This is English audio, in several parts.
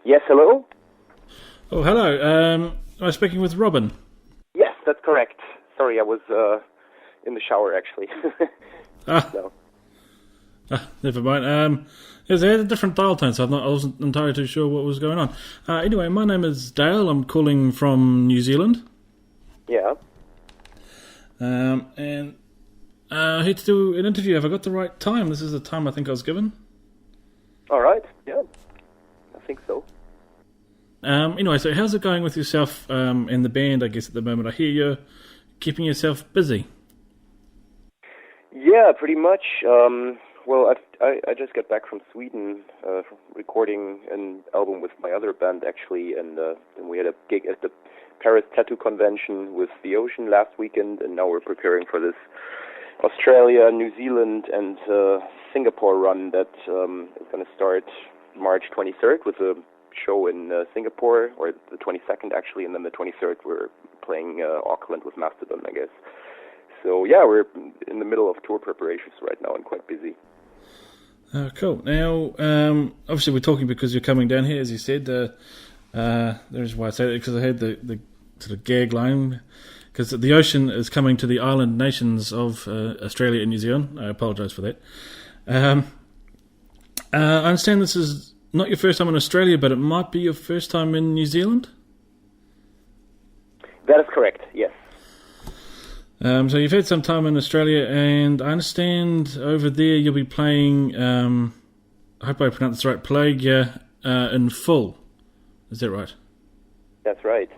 Yes, hello? Oh, hello. Am I speaking with Robin? Yes, that's correct. Sorry, I was in the shower actually. Ah, So, never mind. Yes, they had a different dial tone, so I wasn't entirely too sure what was going on. Anyway, my name is Dale. I'm calling from New Zealand, yeah. and here to do an interview. Have I got the right time? This is the time I think I was given. All right. Yeah, I think so. Anyway, so how's it going with yourself and the band? I guess at the moment, I hear you're keeping yourself busy. Yeah, pretty much. Well, I just got back from Sweden, recording an album with my other band actually, and then we had a gig at the Paris Tattoo Convention with the Ocean last weekend, and now we're preparing for this Australia, New Zealand, and Singapore run that is going to start March 23rd with a show in Singapore, or the 22nd actually, and then the 23rd we're playing Auckland with Mastodon, I guess. So yeah, we're in the middle of tour preparations right now and quite busy. Cool. Now, obviously, we're talking because you're coming down here, as you said. There's why I say that, because I had the sort of gag line. Because the Ocean is coming to the island nations of Australia and New Zealand. I apologise for that. I understand this is not your first time in Australia, but it might be your first time in New Zealand? That is correct, yes. So you've had some time in Australia, and I understand over there you'll be playing, I hope I pronounced this right, Pelagia in full. Is that right? That's right.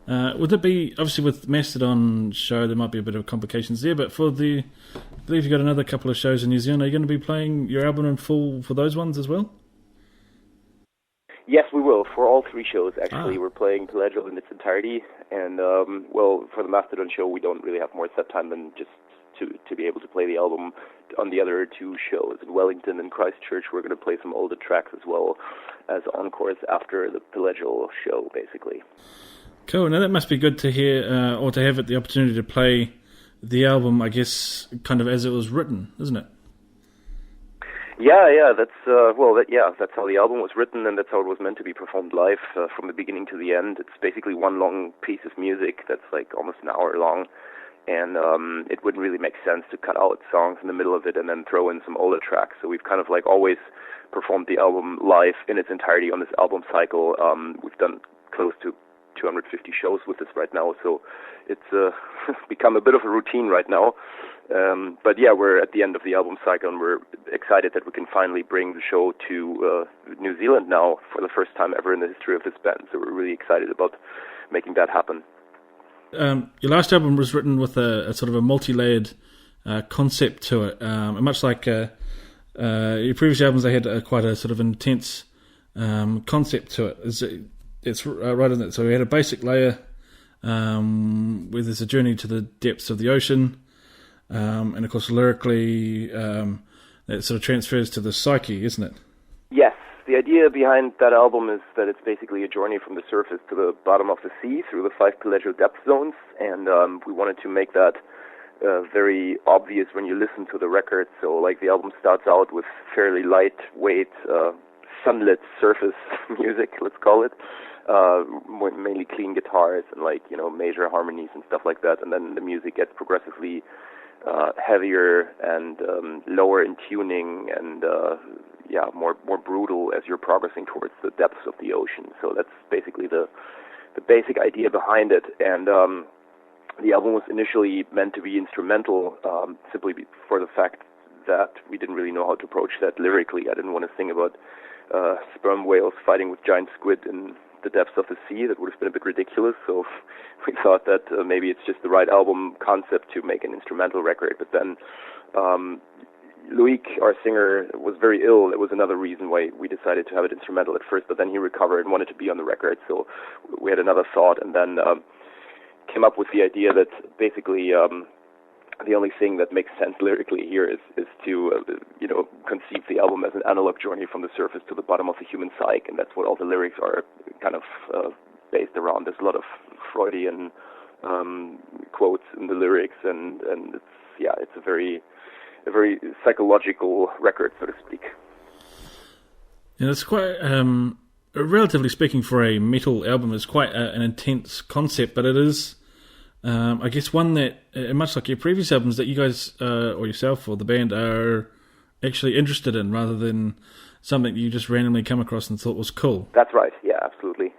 Would it be, obviously with Mastodon show there might be a bit of complications there, but for I believe you've got another couple of shows in New Zealand, are you going to be playing your album in full for those ones as well? Yes, we will. For all three shows, actually. We're playing Pelagial in its entirety. And, well, for the Mastodon show, we don't really have more set time than just to be able to play the album. On the other two shows, in Wellington and Christchurch, we're going to play some older tracks as well as encores after the Pelagial show, basically. Cool. Now that must be good to hear, or to have the opportunity to play the album, I guess, kind of as it was written, isn't it? Yeah, that's that's how the album was written, and that's how it was meant to be performed live from the beginning to the end. It's basically one long piece of music that's like almost an hour long, and it wouldn't really make sense to cut out songs in the middle of it and then throw in some older tracks. So we've kind of like always performed the album live in its entirety on this album cycle. We've done close to 250 shows with this right now, so it's become a bit of a routine right now. But yeah, we're at the end of the album cycle, and we're excited that we can finally bring the show to New Zealand now for the first time ever in the history of this band. So we're really excited about making that happen. Your last album was written with a sort of a multi-layered concept to it, and much like your previous albums, they had quite a sort of intense concept to it. It's right, isn't it? So we had a basic layer where there's a journey to the depths of the ocean. And of course, lyrically, that sort of transfers to the psyche, isn't it? Yes. The idea behind that album is that it's basically a journey from the surface to the bottom of the sea through the 5 pelagial depth zones, and we wanted to make that very obvious when you listen to the record. So, like, the album starts out with fairly lightweight, sunlit surface music, let's call it, mainly clean guitars and, like, major harmonies and stuff like that, and then the music gets progressively heavier and lower in tuning and more brutal as you're progressing towards the depths of the ocean. So that's basically the basic idea behind it. And the album was initially meant to be instrumental, simply for the fact that we didn't really know how to approach that lyrically. I didn't want to sing about sperm whales fighting with giant squid in the depths of the sea. That would have been a bit ridiculous, so we thought that maybe it's just the right album concept to make an instrumental record. But then Loic, our singer, was very ill. That was another reason why we decided to have it instrumental at first, but then he recovered and wanted to be on the record, so we had another thought, and then came up with the idea that basically the only thing that makes sense lyrically here is to conceive the album as an analog journey from the surface to the bottom of the human psyche, and that's what all the lyrics are kind of based around. There's a lot of Freudian quotes in the lyrics, and it's a very psychological record, so to speak. Yeah, it's quite relatively speaking, for a metal album, is quite an intense concept, but it is, I guess, one that, much like your previous albums, that you guys, or yourself or the band, are actually interested in, rather than something you just randomly come across and thought was cool. That's right. Yeah, absolutely.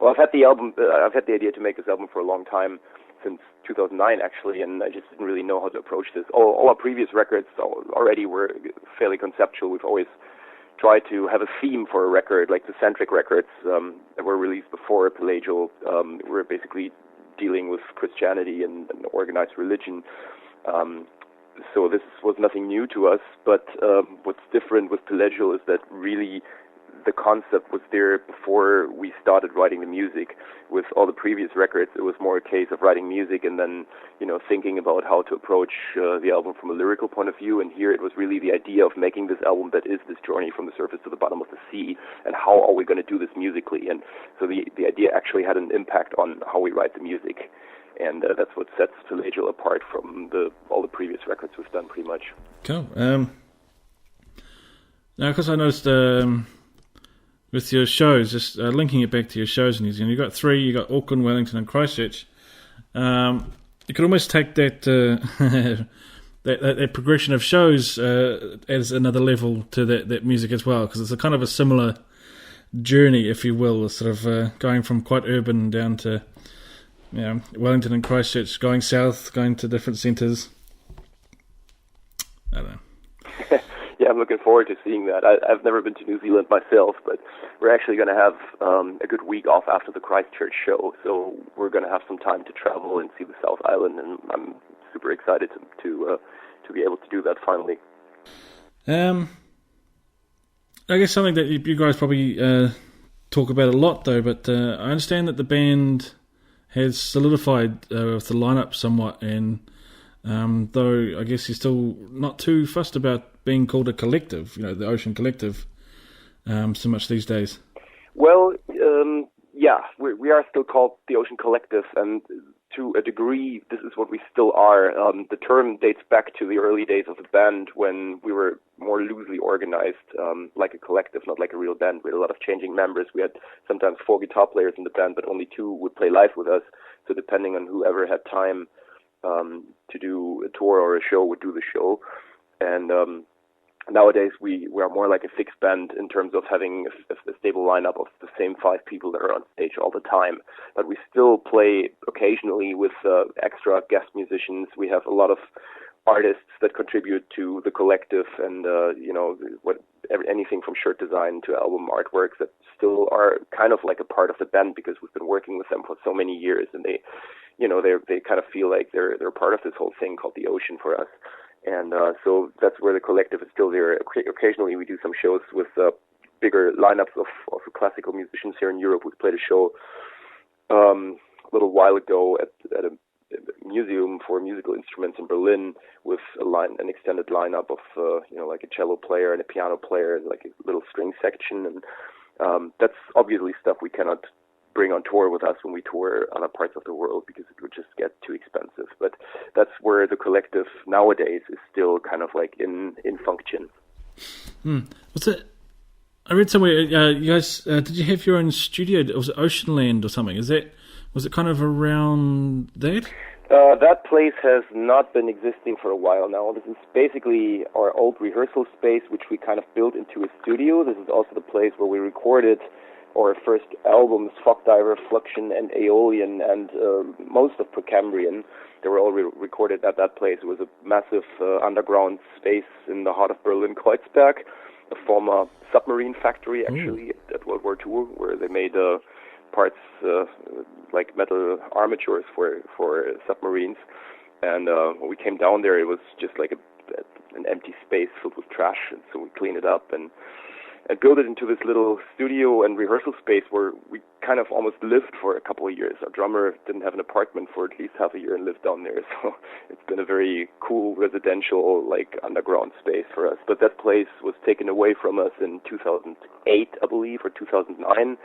Well, I've had the idea to make this album for a long time, since 2009 actually, and I just didn't really know how to approach this. All our previous records already were fairly conceptual. We've always tried to have a theme for a record, like the Centric records that were released before Pelagial. Were basically dealing with Christianity and organized religion. So this was nothing new to us, but what's different with Pelagial is that really the concept was there before we started writing the music. With all the previous records, it was more a case of writing music and then, thinking about how to approach the album from a lyrical point of view. And here it was really the idea of making this album that is this journey from the surface to the bottom of the sea, and how are we going to do this musically. And so the idea actually had an impact on how we write the music. And that's what sets Pelagial apart from all the previous records we've done, pretty much. Cool. Now, because I noticed with your shows, just linking it back to your shows in New Zealand, you've got 3, you got Auckland, Wellington and Christchurch. You could almost take that that progression of shows as another level to that music as well, because it's a kind of a similar journey, if you will, sort of going from quite urban down to Wellington and Christchurch, going south, going to different centres. I don't know. Yeah, I'm looking forward to seeing that. I've never been to New Zealand myself, but we're actually going to have a good week off after the Christchurch show, so we're going to have some time to travel and see the South Island, and I'm super excited to be able to do that finally. I guess something that you guys probably talk about a lot, though, but I understand that the band has solidified with the lineup somewhat, and though I guess you're still not too fussed about being called a collective, the Ocean Collective, so much these days. Well, yeah, we are still called the Ocean Collective, and to a degree, this is what we still are. The term dates back to the early days of the band, when we were more loosely organized, like a collective, not like a real band. We had a lot of changing members. We had sometimes 4 guitar players in the band, but only 2 would play live with us. So depending on whoever had time to do a tour or a show would do the show. And nowadays we are more like a fixed band in terms of having a stable lineup of the same 5 people that are on stage all the time. But we still play occasionally with extra guest musicians. We have a lot of artists that contribute to the collective, and anything from shirt design to album artworks that still are kind of like a part of the band, because we've been working with them for so many years, and they kind of feel like they're part of this whole thing called the Ocean for us. And so that's where the collective is still there. Occasionally we do some shows with bigger lineups of also classical musicians here in Europe. We played a show a little while ago at a museum for musical instruments in Berlin with an extended lineup of like a cello player and a piano player and like a little string section. And that's obviously stuff we cannot bring on tour with us when we tour other parts of the world, because it would just get too expensive. But that's where the collective nowadays is still kind of like in function. What's it? I read somewhere you guys did you have your own studio? Was it Oceanland or something? Was it kind of around that? That place has not been existing for a while now. This is basically our old rehearsal space, which we kind of built into a studio. This is also the place where we recorded our first albums, Fogdiver, Fluxion, and Aeolian, and most of Precambrian. They were all recorded at that place. It was a massive underground space in the heart of Berlin, Kreuzberg, a former submarine factory, actually, at World War II, where they made parts like metal armatures for submarines. And when we came down there, it was just like an empty space filled with trash, and so we cleaned it up and built it into this little studio and rehearsal space where we kind of almost lived for a couple of years. Our drummer didn't have an apartment for at least half a year and lived down there, so it's been a very cool residential, like, underground space for us. But that place was taken away from us in 2008, I believe, or 2009,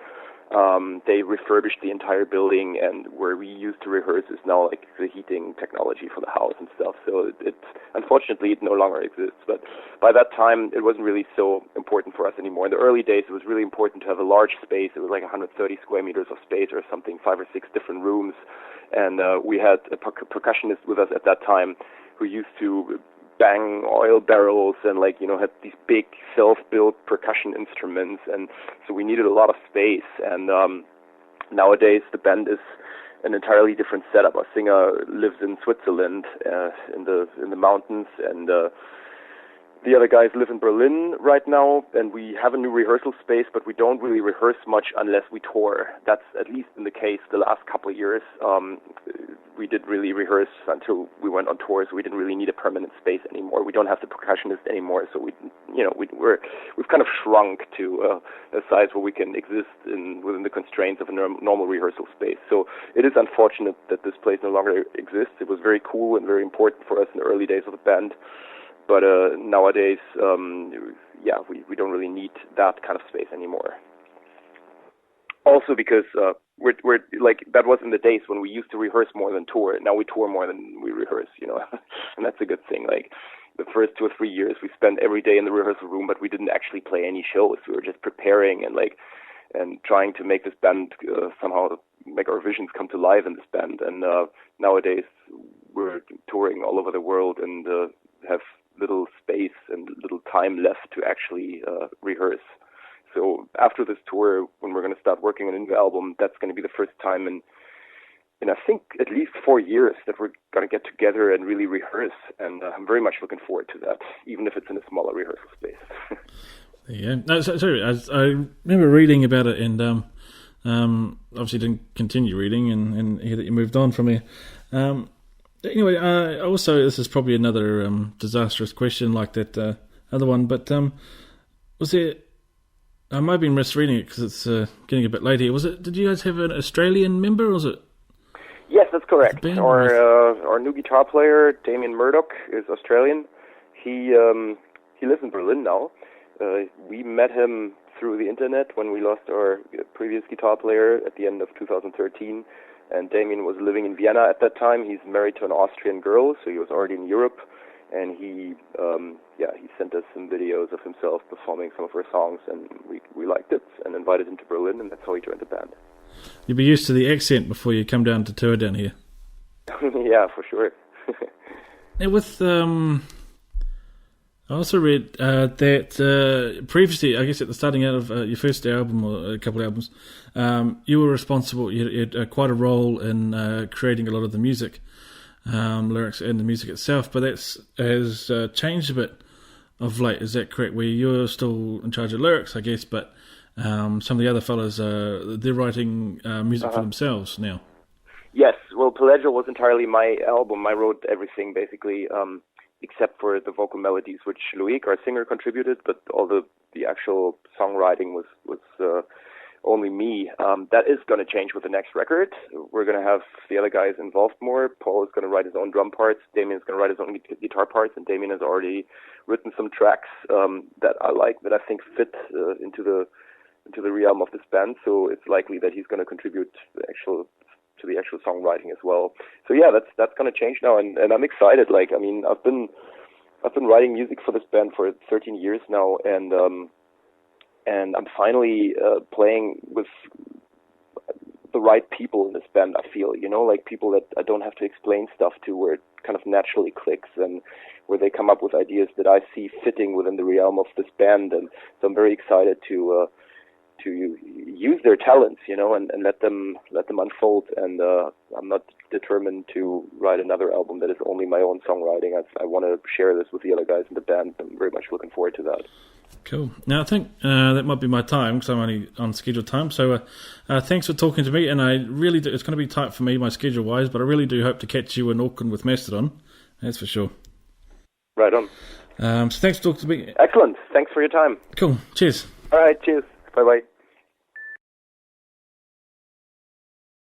They refurbished the entire building, and where we used to rehearse is now like the heating technology for the house and stuff. So unfortunately it no longer exists. But by that time, it wasn't really so important for us anymore. In the early days, it was really important to have a large space. It was like 130 square meters of space or something, 5 or 6 different rooms. And we had a percussionist with us at that time who used to bang oil barrels and had these big self-built percussion instruments, and so we needed a lot of space. And nowadays the band is an entirely different setup. Our singer lives in Switzerland, in the mountains, and the other guys live in Berlin right now, and we have a new rehearsal space, but we don't really rehearse much unless we tour. That's at least in the case the last couple of years. We didn't really rehearse until we went on tour, so we didn't really need a permanent space anymore. We don't have the percussionist anymore, so we've kind of shrunk to a size where we can exist within the constraints of a normal rehearsal space. So it is unfortunate that this place no longer exists. It was very cool and very important for us in the early days of the band. But nowadays, we don't really need that kind of space anymore. Also because we're like, that was in the days when we used to rehearse more than tour. Now we tour more than we rehearse, and that's a good thing. Like the first 2 or 3 years, we spent every day in the rehearsal room, but we didn't actually play any shows. We were just preparing and trying to make this band somehow make our visions come to life in this band. And nowadays, we're touring all over the world and have little space and little time left to actually rehearse. So after this tour, when we're going to start working on a new album, that's going to be the first time in I think at least 4 years that we're going to get together and really rehearse. And I'm very much looking forward to that, even if it's in a smaller rehearsal space. Yeah, no, sorry, I remember reading about it, and obviously didn't continue reading, and hear that you moved on from here. Anyway, also, this is probably another disastrous question like that other one, but was there... I might have been misreading it because it's getting a bit late here. Did you guys have an Australian member, or was it? Yes, that's correct. Our new guitar player, Damien Murdoch, is Australian. He lives in Berlin now. We met him through the internet when we lost our previous guitar player at the end of 2013. And Damien was living in Vienna at that time. He's married to an Austrian girl, so he was already in Europe. And he sent us some videos of himself performing some of our songs, and we liked it and invited him to Berlin, and that's how he joined the band. You'll be used to the accent before you come down to tour down here. Yeah, for sure. Now with I also read that previously, I guess at the starting out of your first album or a couple of albums, you were responsible. You had quite a role in creating a lot of the music, lyrics and the music itself. But that has changed a bit of late. Is that correct? Where you're still in charge of lyrics, I guess, but some of the other fellas they're writing music for themselves now. Yes. Well, Pellegio was entirely my album. I wrote everything basically. Except for the vocal melodies, which Loic, our singer, contributed, but all the actual songwriting was only me. That is going to change with the next record. We're going to have the other guys involved more. Paul is going to write his own drum parts. Damien is going to write his own guitar parts, and Damien has already written some tracks that I like, that I think fit into the realm of this band. So it's likely that he's going to contribute to the actual songwriting as well. So yeah, that's going to change now, and I'm excited. Like, I mean, I've been writing music for this band for 13 years now, and I'm finally playing with the right people in this band. I feel, like people that I don't have to explain stuff to, where it kind of naturally clicks, and where they come up with ideas that I see fitting within the realm of this band. And so I'm very excited to use their talents, and let them unfold. And I'm not determined to write another album that is only my own songwriting. I want to share this with the other guys in the band. I'm very much looking forward to that. Cool. Now I think that might be my time, because I'm only on scheduled time. So thanks for talking to me. And I really do, it's going to be tight for me, my schedule wise, but I really do hope to catch you in Auckland with Mastodon. That's for sure. Right on. So thanks for talking to me. Excellent. Thanks for your time. Cool. Cheers. All right. Cheers. Bye-bye.